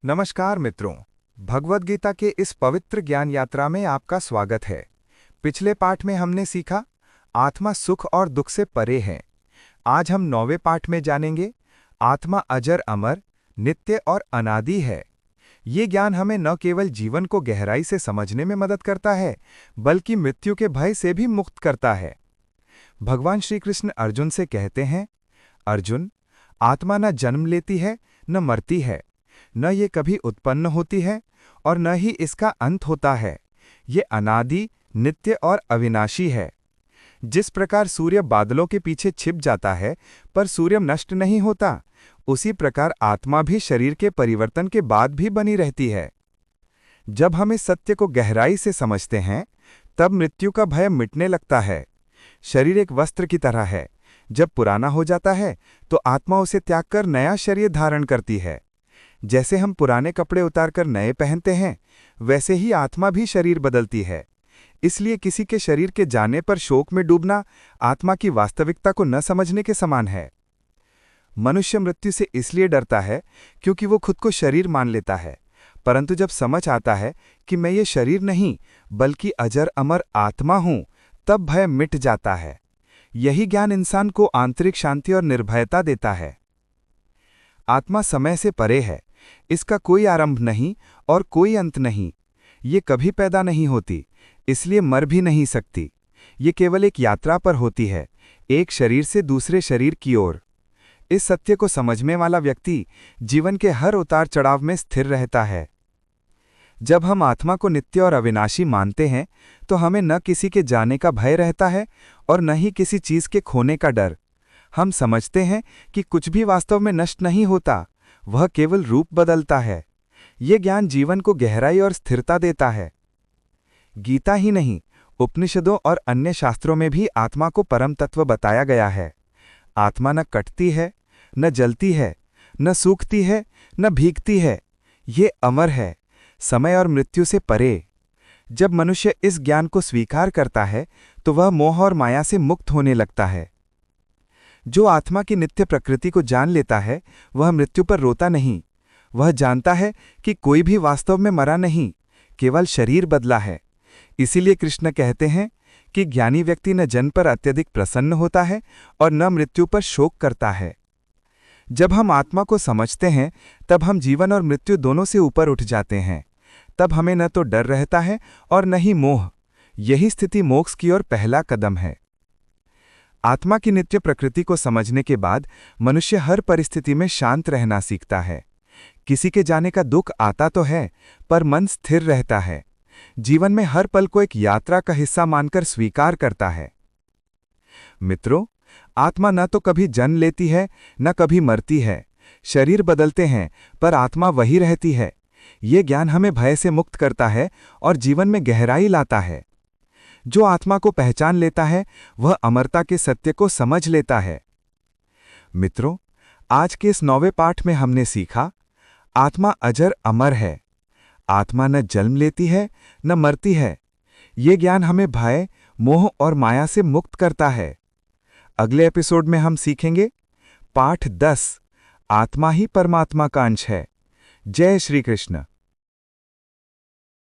नमस्कार मित्रों, भगवद गीता के इस पवित्र ज्ञान यात्रा में आपका स्वागत है। पिछले पाठ में हमने सीखा आत्मा सुख और दुख से परे है। आज हम 9वें पाठ में जानेंगे आत्मा अजर अमर, नित्य और अनादि है। ये ज्ञान हमें न केवल जीवन को गहराई से समझने में मदद करता है, बल्कि मृत्यु के भय से भी मुक्त करता है। भगवान श्री कृष्ण अर्जुन से कहते हैं, अर्जुन, आत्मा न जन्म लेती है न मरती है, न ये कभी उत्पन्न होती है और न ही इसका अंत होता है। ये अनादि, नित्य और अविनाशी है। जिस प्रकार सूर्य बादलों के पीछे छिप जाता है पर सूर्य नष्ट नहीं होता, उसी प्रकार आत्मा भी शरीर के परिवर्तन के बाद भी बनी रहती है। जब हम इस सत्य को गहराई से समझते हैं, तब मृत्यु का भय मिटने लगता है। शरीर एक वस्त्र की तरह है। जब पुराना हो जाता है तो आत्मा उसे त्याग कर नया शरीर धारण करती है। जैसे हम पुराने कपड़े उतारकर नए पहनते हैं, वैसे ही आत्मा भी शरीर बदलती है। इसलिए किसी के शरीर के जाने पर शोक में डूबना आत्मा की वास्तविकता को न समझने के समान है। मनुष्य मृत्यु से इसलिए डरता है क्योंकि वो खुद को शरीर मान लेता है, परंतु जब समझ आता है कि मैं ये शरीर नहीं बल्कि अजर अमर आत्मा हूं, तब भय मिट जाता है। यही ज्ञान इंसान को आंतरिक शांति और निर्भयता देता है। आत्मा समय से परे है। इसका कोई आरंभ नहीं और कोई अंत नहीं। ये कभी पैदा नहीं होती, इसलिए मर भी नहीं सकती। ये केवल एक यात्रा पर होती है, एक शरीर से दूसरे शरीर की ओर। इस सत्य को समझने वाला व्यक्ति जीवन के हर उतार चढ़ाव में स्थिर रहता है। जब हम आत्मा को नित्य और अविनाशी मानते हैं, तो हमें न किसी के जाने का भय रहता है और न ही किसी चीज के खोने का डर। हम समझते हैं कि कुछ भी वास्तव में नष्ट नहीं होता, वह केवल रूप बदलता है। ये ज्ञान जीवन को गहराई और स्थिरता देता है। गीता ही नहीं, उपनिषदों और अन्य शास्त्रों में भी आत्मा को परम तत्व बताया गया है। आत्मा न कटती है, न जलती है, न सूखती है, न भीगती है। ये अमर है, समय और मृत्यु से परे। जब मनुष्य इस ज्ञान को स्वीकार करता है, तो वह मोह और माया से मुक्त होने लगता है। जो आत्मा की नित्य प्रकृति को जान लेता है, वह मृत्यु पर रोता नहीं। वह जानता है कि कोई भी वास्तव में मरा नहीं, केवल शरीर बदला है। इसीलिए कृष्ण कहते हैं कि ज्ञानी व्यक्ति न जन्म पर अत्यधिक प्रसन्न होता है और न मृत्यु पर शोक करता है। जब हम आत्मा को समझते हैं, तब हम जीवन और मृत्यु दोनों से ऊपर उठ जाते हैं। तब हमें न तो डर रहता है और न ही मोह। यही स्थिति मोक्ष की ओर पहला कदम है। आत्मा की नित्य प्रकृति को समझने के बाद मनुष्य हर परिस्थिति में शांत रहना सीखता है। किसी के जाने का दुख आता तो है, पर मन स्थिर रहता है। जीवन में हर पल को एक यात्रा का हिस्सा मानकर स्वीकार करता है। मित्रों, आत्मा न तो कभी जन्म लेती है, न कभी मरती है। शरीर बदलते हैं, पर आत्मा वही रहती है। ये ज्ञान हमें भय से मुक्त करता है और जीवन में गहराई लाता है। जो आत्मा को पहचान लेता है, वह अमरता के सत्य को समझ लेता है। मित्रों, आज के इस 9वें पाठ में हमने सीखा आत्मा अजर अमर है। आत्मा न जन्म लेती है, न मरती है। ये ज्ञान हमें भय, मोह और माया से मुक्त करता है। अगले एपिसोड में हम सीखेंगे पाठ 10, आत्मा ही परमात्मा का अंश है। जय श्री कृष्ण।